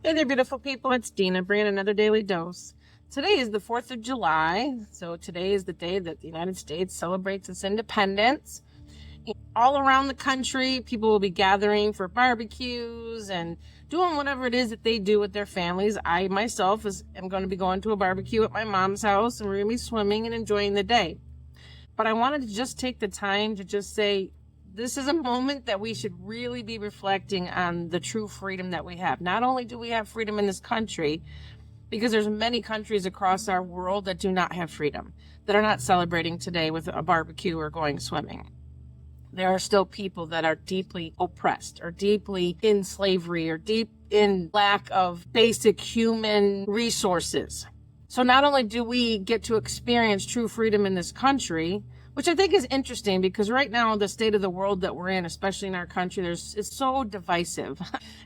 Hey there, beautiful people. It's Deena bringing another daily dose. Today is the 4th of July, so today is the day that the United States celebrates its independence. All around the country, people will be gathering for barbecues and doing whatever it is that they do with their families. I myself am going to be going to a barbecue at my mom's house, and we're going to be swimming and enjoying the day. But I wanted to just take the time to just say, this is a moment that we should really be reflecting on the true freedom that we have. Not only do we have freedom in this country, because there's many countries across our world that do not have freedom, that are not celebrating today with a barbecue or going swimming. There are still people that are deeply oppressed or deeply in slavery or deep in lack of basic human resources. So not only do we get to experience true freedom in this country, which I think is interesting because right now the state of the world that we're in, especially in our country, it's so divisive.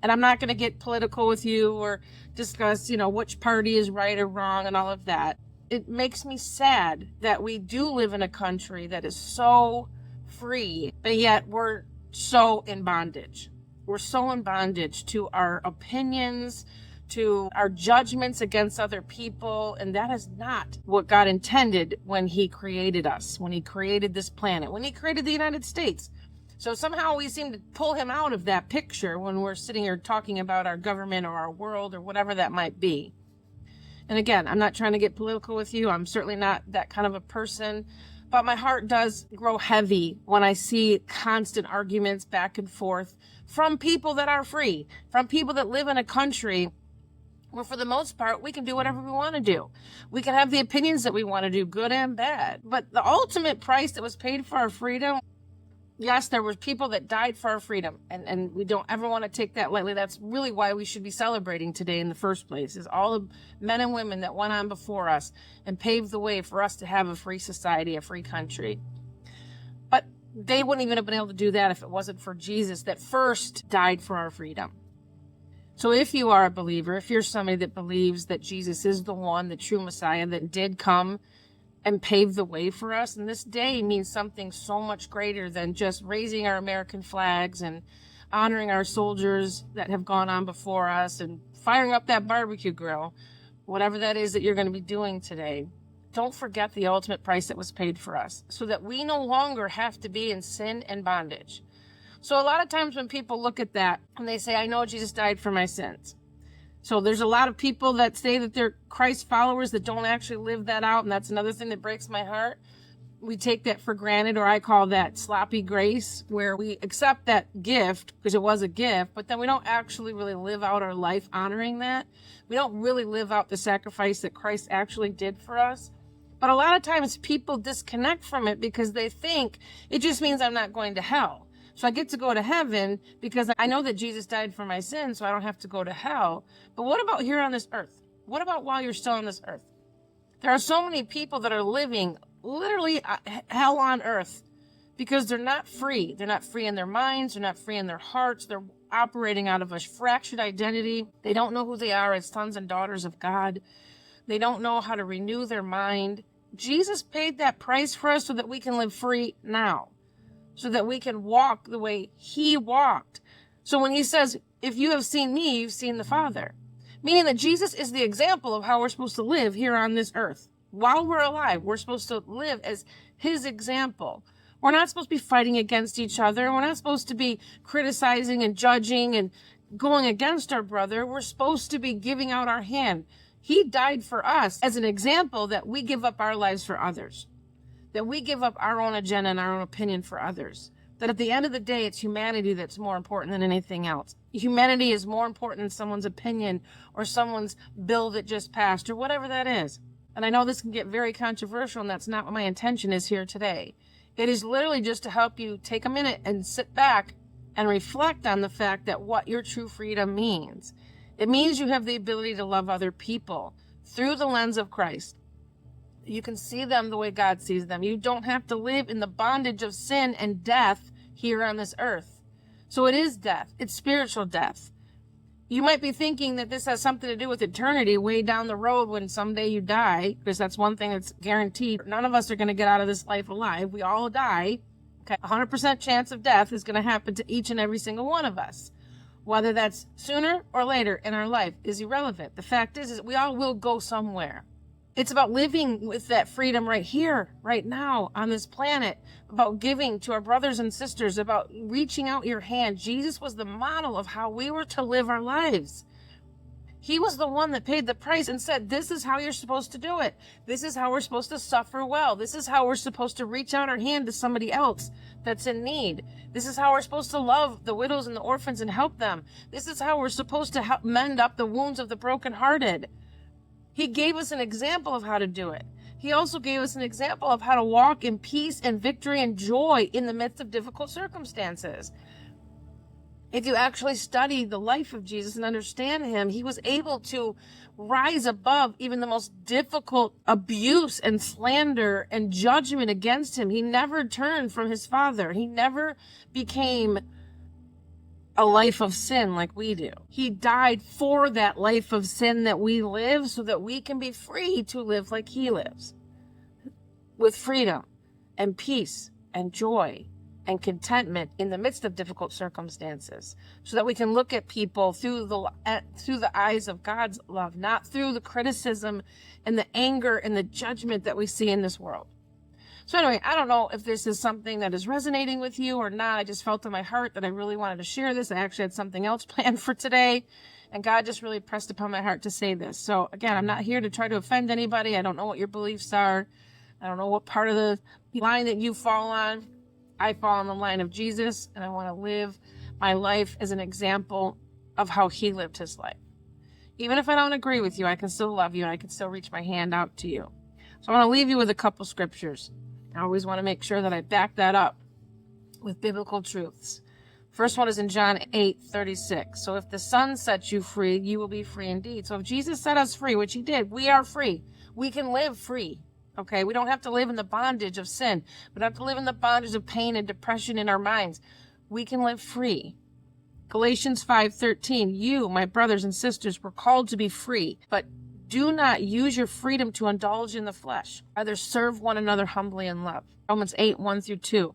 And I'm not going to get political with you or discuss, which party is right or wrong and all of that. It makes me sad that we do live in a country that is so free, but yet we're so in bondage. We're so in bondage to our opinions, to our judgments against other people, and that is not what God intended when he created us, when he created this planet, when he created the United States. So somehow we seem to pull him out of that picture when we're sitting here talking about our government or our world or whatever that might be. And again, I'm not trying to get political with you. I'm certainly not that kind of a person, but my heart does grow heavy when I see constant arguments back and forth from people that are free, from people that live in a country where for the most part, we can do whatever we want to do. We can have the opinions that we want to do, good and bad. But the ultimate price that was paid for our freedom, yes, there were people that died for our freedom. And we don't ever want to take that lightly. That's really why we should be celebrating today in the first place, is all the men and women that went on before us and paved the way for us to have a free society, a free country. But they wouldn't even have been able to do that if it wasn't for Jesus that first died for our freedom. So if you are a believer, if you're somebody that believes that Jesus is the one, the true Messiah that did come and pave the way for us, and this day means something so much greater than just raising our American flags and honoring our soldiers that have gone on before us and firing up that barbecue grill, whatever that is that you're going to be doing today. Don't forget the ultimate price that was paid for us so that we no longer have to be in sin and bondage. So a lot of times when people look at that and they say, I know Jesus died for my sins. So there's a lot of people that say that they're Christ followers that don't actually live that out. And that's another thing that breaks my heart. We take that for granted, or I call that sloppy grace, where we accept that gift because it was a gift, but then we don't actually really live out our life honoring that. We don't really live out the sacrifice that Christ actually did for us. But a lot of times people disconnect from it because they think it just means I'm not going to hell. So I get to go to heaven because I know that Jesus died for my sins, so I don't have to go to hell. But what about here on this earth? What about while you're still on this earth? There are so many people that are living literally hell on earth because they're not free. They're not free in their minds. They're not free in their hearts. They're operating out of a fractured identity. They don't know who they are as sons and daughters of God. They don't know how to renew their mind. Jesus paid that price for us so that we can live free now, so that we can walk the way he walked. So when he says, if you have seen me, you've seen the Father, meaning that Jesus is the example of how we're supposed to live here on this earth. While we're alive, we're supposed to live as his example. We're not supposed to be fighting against each other. We're not supposed to be criticizing and judging and going against our brother. We're supposed to be giving out our hand. He died for us as an example that we give up our lives for others, that we give up our own agenda and our own opinion for others, that at the end of the day, it's humanity that's more important than anything else. Humanity is more important than someone's opinion or someone's bill that just passed or whatever that is. And I know this can get very controversial, and that's not what my intention is here today. It is literally just to help you take a minute and sit back and reflect on the fact that what your true freedom means. It means you have the ability to love other people through the lens of Christ. You can see them the way God sees them. You don't have to live in the bondage of sin and death here on this earth. So it is death. It's spiritual death. You might be thinking that this has something to do with eternity way down the road when someday you die, because that's one thing that's guaranteed. None of us are going to get out of this life alive. We all die. Okay, 100% chance of death is going to happen to each and every single one of us. Whether that's sooner or later in our life is irrelevant. The fact is we all will go somewhere. It's about living with that freedom right here, right now on this planet, about giving to our brothers and sisters, about reaching out your hand. Jesus was the model of how we were to live our lives. He was the one that paid the price and said, this is how you're supposed to do it. This is how we're supposed to suffer well. This is how we're supposed to reach out our hand to somebody else that's in need. This is how we're supposed to love the widows and the orphans and help them. This is how we're supposed to help mend up the wounds of the brokenhearted. He gave us an example of how to do it. He also gave us an example of how to walk in peace and victory and joy in the midst of difficult circumstances. If you actually study the life of Jesus and understand him, he was able to rise above even the most difficult abuse and slander and judgment against him. He never turned from his Father. He never became a life of sin like we do. He died for that life of sin that we live so that we can be free to live like he lives, with freedom and peace and joy and contentment in the midst of difficult circumstances, so that we can look at people through the eyes of God's love, not through the criticism and the anger and the judgment that we see in this world. So anyway, I don't know if this is something that is resonating with you or not. I just felt in my heart that I really wanted to share this. I actually had something else planned for today, and God just really pressed upon my heart to say this. So again, I'm not here to try to offend anybody. I don't know what your beliefs are. I don't know what part of the line that you fall on. I fall on the line of Jesus, and I want to live my life as an example of how he lived his life. Even if I don't agree with you, I can still love you, and I can still reach my hand out to you. So I want to leave you with a couple scriptures. I always want to make sure that I back that up with biblical truths. First one is in John 8:36. So if the Son sets you free, you will be free indeed. So if Jesus set us free, which he did, we are free. We can live free. Okay, we don't have to live in the bondage of sin. We don't have to live in the bondage of pain and depression in our minds. We can live free. Galatians 5:13, you, my brothers and sisters, were called to be free, but do not use your freedom to indulge in the flesh. Rather, serve one another humbly in love. Romans 8:1-2.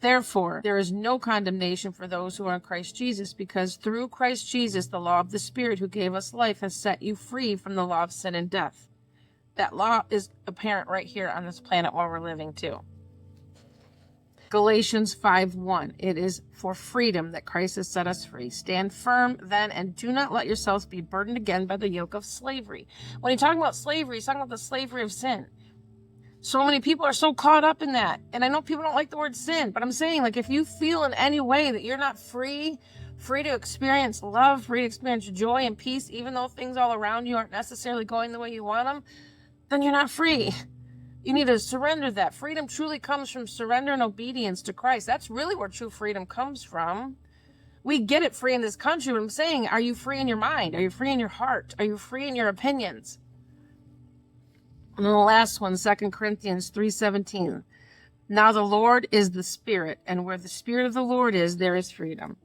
Therefore, there is no condemnation for those who are in Christ Jesus, because through Christ Jesus, the law of the Spirit who gave us life has set you free from the law of sin and death. That law is apparent right here on this planet while we're living too. Galatians 5:1. It is for freedom that Christ has set us free. Stand firm then, and do not let yourselves be burdened again by the yoke of slavery. When he's talking about slavery, he's talking about the slavery of sin. So many people are so caught up in that. And I know people don't like the word sin, but I'm saying, like, if you feel in any way that you're not free to experience love, free to experience joy and peace, even though things all around you aren't necessarily going the way you want them, then you're not free. You need to surrender that. Freedom truly comes from surrender and obedience to Christ. That's really where true freedom comes from. We get it free in this country, but I'm saying, are you free in your mind? Are you free in your heart? Are you free in your opinions? And then the last one, 2 Corinthians 3:17. Now the Lord is the Spirit, and where the Spirit of the Lord is, there is freedom.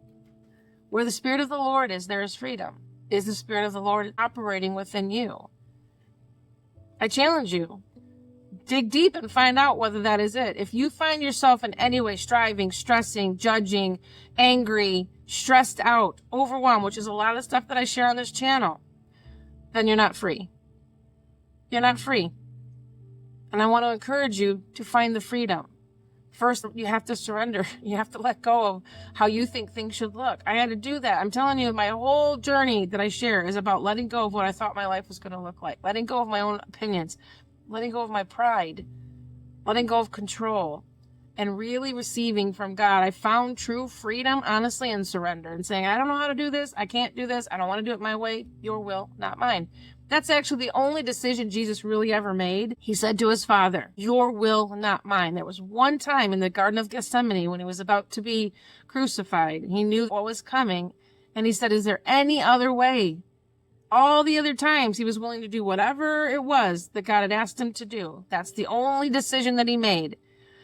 Where the Spirit of the Lord is, there is freedom. Is the Spirit of the Lord operating within you? I challenge you. Dig deep and find out whether that is it. If you find yourself in any way striving, stressing, judging, angry, stressed out, overwhelmed, which is a lot of stuff that I share on this channel, then you're not free. You're not free. And I want to encourage you to find the freedom. First, you have to surrender. You have to let go of how you think things should look. I had to do that. I'm telling you, my whole journey that I share is about letting go of what I thought my life was going to look like, letting go of my own opinions, letting go of my pride, letting go of control, and really receiving from God. I found true freedom, honestly, in surrender and saying, I don't know how to do this. I can't do this. I don't want to do it my way. Your will, not mine. That's actually the only decision Jesus really ever made. He said to his Father, your will, not mine. There was one time in the Garden of Gethsemane when he was about to be crucified. He knew what was coming. And he said, is there any other way? All the other times he was willing to do whatever it was that God had asked him to do. That's the only decision that he made.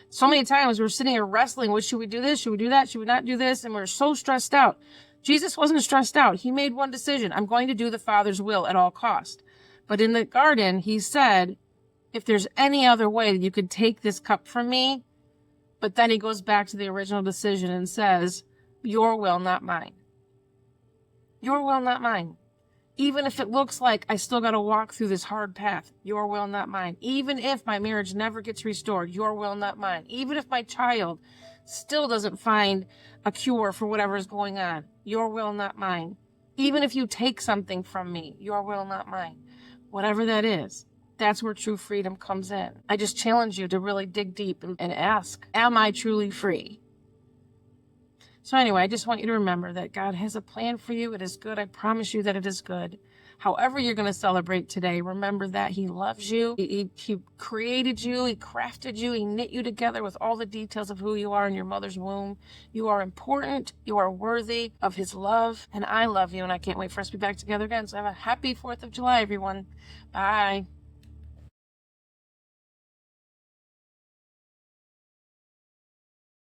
So many times we're sitting here wrestling. What should we do this? Should we do that? Should we not do this? And we're so stressed out. Jesus wasn't stressed out. He made one decision. I'm going to do the Father's will at all cost. But in the garden, he said, if there's any other way that you could take this cup from me, but then he goes back to the original decision and says, your will, not mine. Your will, not mine. Even if it looks like I still got to walk through this hard path, your will, not mine. Even if my marriage never gets restored, your will, not mine. Even if my child still doesn't find a cure for whatever is going on, your will, not mine. Even if you take something from me, your will, not mine. Whatever that is, that's where true freedom comes in. I just challenge you to really dig deep and ask, am I truly free? So anyway, I just want you to remember that God has a plan for you. It is good. I promise you that it is good. However you're going to celebrate today, remember that He loves you. He created you. He crafted you. He knit you together with all the details of who you are in your mother's womb. You are important. You are worthy of His love. And I love you. And I can't wait for us to be back together again. So have a happy 4th of July, everyone. Bye.